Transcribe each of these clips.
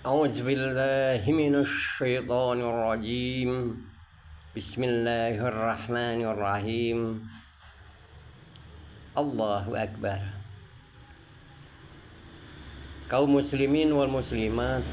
أعوذ بالله من الشيطان الرجيم. بسم الله الرحمن الرحيم. Allahu Akbar. Kaum muslimin wal muslimat,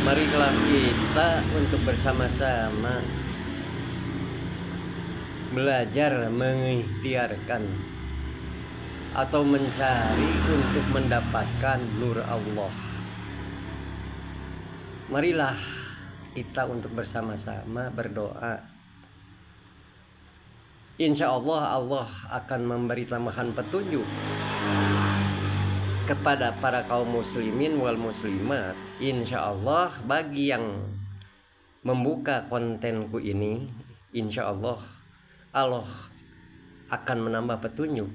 marilah kita untuk bersama-sama belajar mengikhtiarkan atau mencari untuk mendapatkan nur Allah. Marilah kita untuk bersama-sama berdoa. Insya Allah, Allah akan memberi tambahan petunjuk kepada para kaum muslimin wal muslimat. Insya Allah bagi yang membuka kontenku ini, insya Allah Allah akan menambah petunjuk.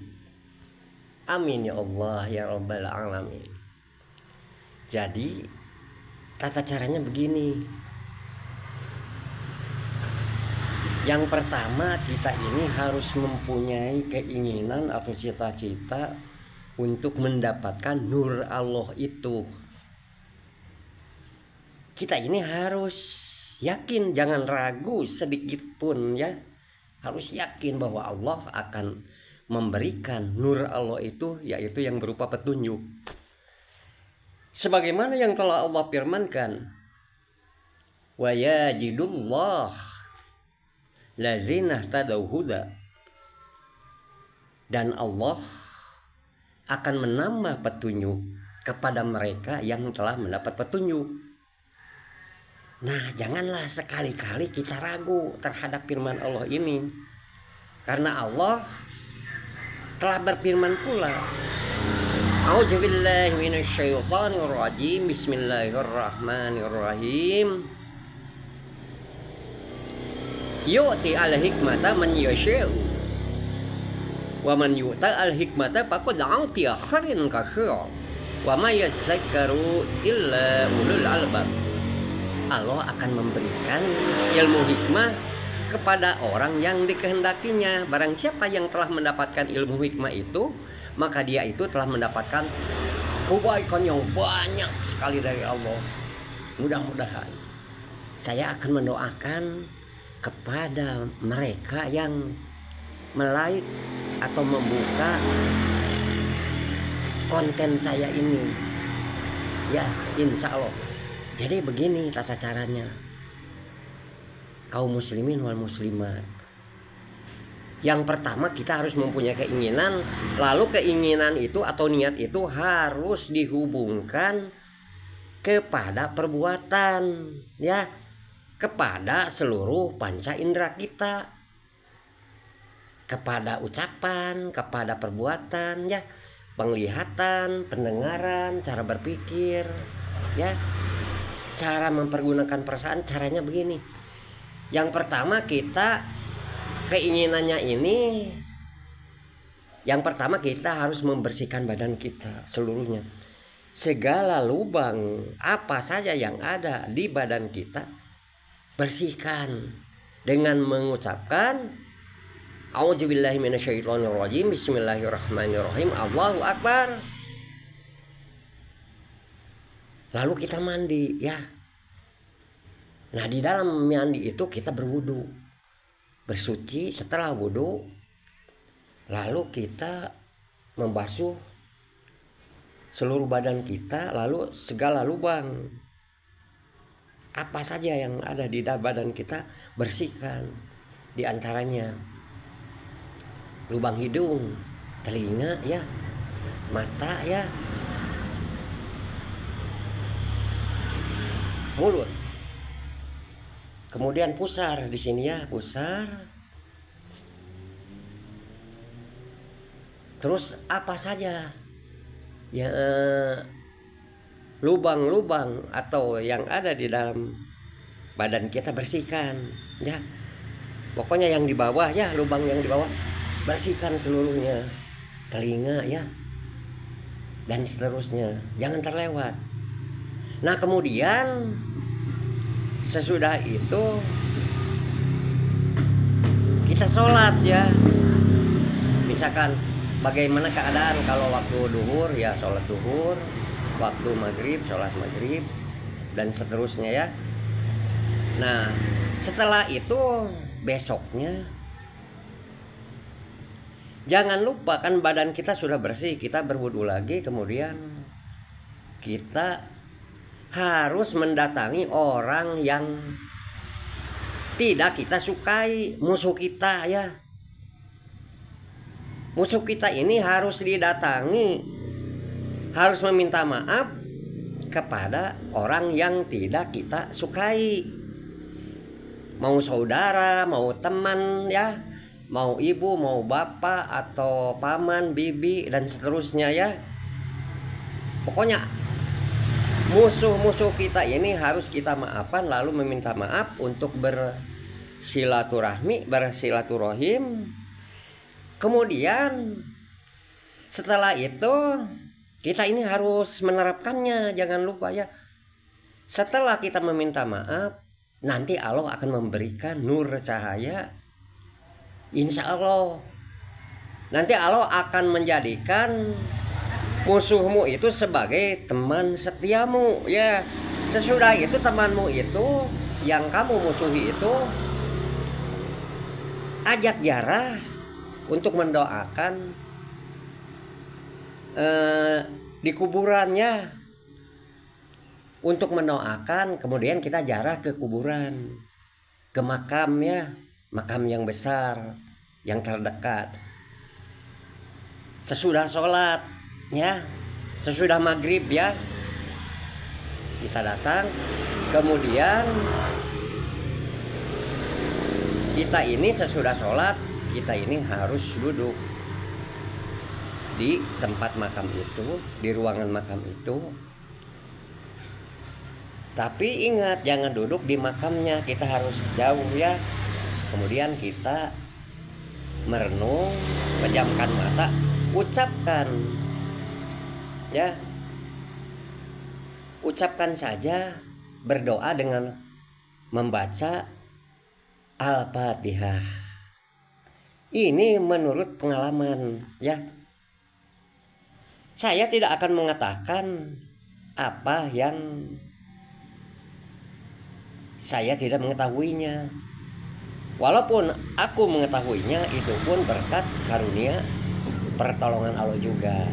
Amin ya Allah ya Rabbal Alamin. Jadi tata caranya begini. Yang pertama, kita ini harus mempunyai keinginan atau cita-cita untuk mendapatkan nur Allah itu. Kita ini harus yakin, jangan ragu sedikit pun ya. Harus yakin bahwa Allah akan memberikan nur Allah itu, yaitu yang berupa petunjuk. Sebagaimana yang telah Allah firmankan, wa yajidullah lazina tadau huda, dan Allah akan menambah petunjuk kepada mereka yang telah mendapat petunjuk. Nah, janganlah sekali-kali kita ragu terhadap firman Allah ini, karena Allah telah berfirman pula, A'udzubillahi minasyaitonirrajim. Bismillahirrahmanirrahim. Yu'ti al-hikmata man yasha'u wa man yu'ta al-hikmata faqad u'tiya khairan katsiran wa ma yadhakkaru illa ulul albab. Allah akan memberikan ilmu hikmah kepada orang yang dikehendakinya. Barang siapa yang telah mendapatkan ilmu hikmah itu, maka dia itu telah mendapatkan kebaikan yang banyak sekali dari Allah. Mudah-mudahan saya akan mendoakan kepada mereka yang melike atau membuka konten saya ini, ya insya Allah. Jadi begini tata caranya, kaum muslimin wal muslimat. Yang pertama, kita harus mempunyai keinginan, lalu keinginan itu atau niat itu harus dihubungkan kepada perbuatan, ya, kepada seluruh panca indera kita, kepada ucapan, kepada perbuatan, ya, penglihatan, pendengaran, cara berpikir, ya, cara mempergunakan perasaan. Caranya begini. Yang pertama, kita keinginannya ini, yang pertama kita harus membersihkan badan kita seluruhnya. Segala lubang apa saja yang ada di badan kita, bersihkan dengan mengucapkan A'udzubillahi minasyaitonirrajim. Bismillahirrahmanirrahim. Allahu Akbar. Lalu kita mandi, ya. Nah, di dalam mandi itu kita berwudu, bersuci. Setelah wudu, lalu kita membasuh seluruh badan kita, lalu segala lubang apa saja yang ada di badan kita bersihkan. Di antaranya lubang hidung, telinga, ya, mata, ya, mulut. Kemudian pusar di sini, ya, pusar. Terus apa saja ya, lubang-lubang atau yang ada di dalam badan kita bersihkan, ya. Pokoknya yang di bawah, ya, lubang yang di bawah bersihkan seluruhnya. Telinga, ya, dan seterusnya, jangan terlewat. Nah, kemudian sesudah itu kita sholat, ya. Misalkan bagaimana keadaan kalau waktu duhur, ya sholat duhur. waktu maghrib, sholat maghrib, dan seterusnya ya. Nah, setelah itu besoknya jangan lupa, kan badan kita sudah bersih, kita berwudu lagi, kemudian kita harus mendatangi orang yang tidak kita sukai, musuh kita ya. Musuh kita ini harus didatangi, harus meminta maaf kepada orang yang tidak kita sukai. Mau saudara, mau teman ya, mau ibu, mau bapak, atau paman, bibi, dan seterusnya ya. Pokoknya musuh-musuh kita ini harus kita maafkan, lalu meminta maaf untuk bersilaturahim. Kemudian setelah itu kita ini harus menerapkannya, jangan lupa ya. Setelah kita meminta maaf, nanti Allah akan memberikan nur cahaya. Insya Allah nanti Allah akan menjadikan musuhmu itu sebagai teman setiamu ya. Sesudah itu temanmu itu yang kamu musuhi itu ajak jarak untuk mendoakan di kuburannya, untuk mendoakan. Kemudian kita jarak ke kuburan, ke makamnya, makam yang besar, yang terdekat. Sesudah sholat ya, sesudah maghrib ya, kita datang. Kemudian kita ini sesudah sholat, kita ini harus duduk di tempat makam itu, di ruangan makam itu. Tapi ingat, jangan duduk di makamnya, kita harus jauh ya. Kemudian kita merenung, pejamkan mata, ucapkan ya, ucapkan saja, berdoa dengan membaca Al-Fatihah. Ini menurut pengalaman ya. Saya tidak akan mengatakan apa yang saya tidak mengetahuinya. Walaupun aku mengetahuinya, itu pun berkat karunia pertolongan Allah juga.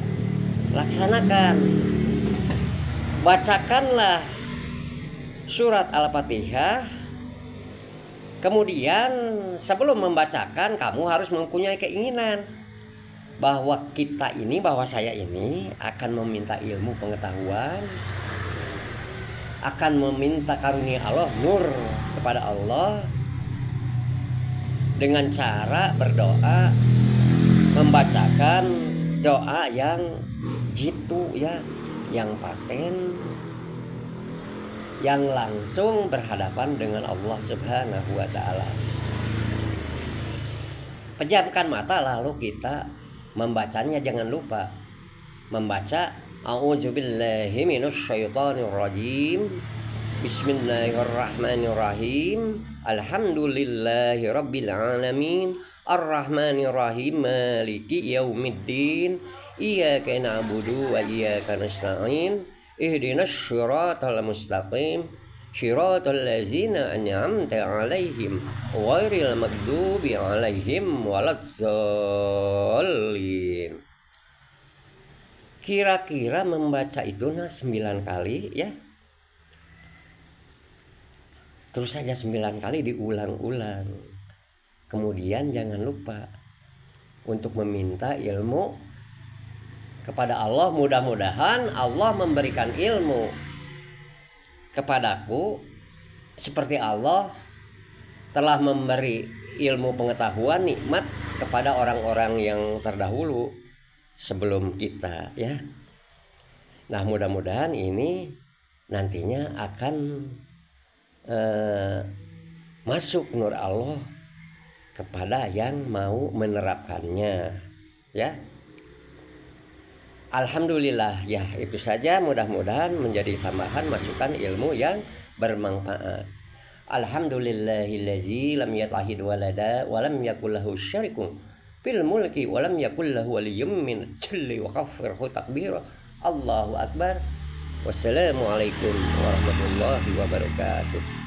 Laksanakan, bacakanlah surat Al-Fatihah. Kemudian sebelum membacakan, kamu harus mempunyai keinginan bahwa kita ini, bahwa saya ini akan meminta ilmu pengetahuan, akan meminta karunia Allah, nur kepada Allah, dengan cara berdoa, membacakan doa yang jitu ya, yang paten, yang langsung berhadapan dengan Allah Subhanahu wa ta'ala. Pejamkan mata, lalu kita membacanya. Jangan lupa membaca A'udzubillahi minasyaitonirrajim. Bismillahirrahmanirrahim. Alhamdulillahi rabbil alamin. Arrahmanirrahim. Maliki yaumiddin. Iyyaka na'budu wa iyyaka nasta'in. Ihdinas syiratal mustaqim. Syiratal ladzina an'amta 'alaihim ghairil maghdubi 'alaihim waladdallin. Kira-kira membaca itu 9 kali ya. Terus saja 9 kali diulang-ulang. Kemudian jangan lupa untuk meminta ilmu kepada Allah. Mudah-mudahan Allah memberikan ilmu kepadaku seperti Allah telah memberi ilmu pengetahuan, nikmat kepada orang-orang yang terdahulu sebelum kita ya. Nah, mudah-mudahan ini nantinya akan masuk nur Allah kepada yang mau menerapkannya ya. Alhamdulillah ya, itu saja, mudah-mudahan menjadi tambahan masukan ilmu yang bermanfaat. Alhamdulillahillazi lam yattahid walada wa lam yakul lahu syarikun fil mulki wa lam yakul lahu waliyyun min dzilli wa kaffirhu takbira. Allahu akbar. Wassalamualaikum warahmatullahi wabarakatuh.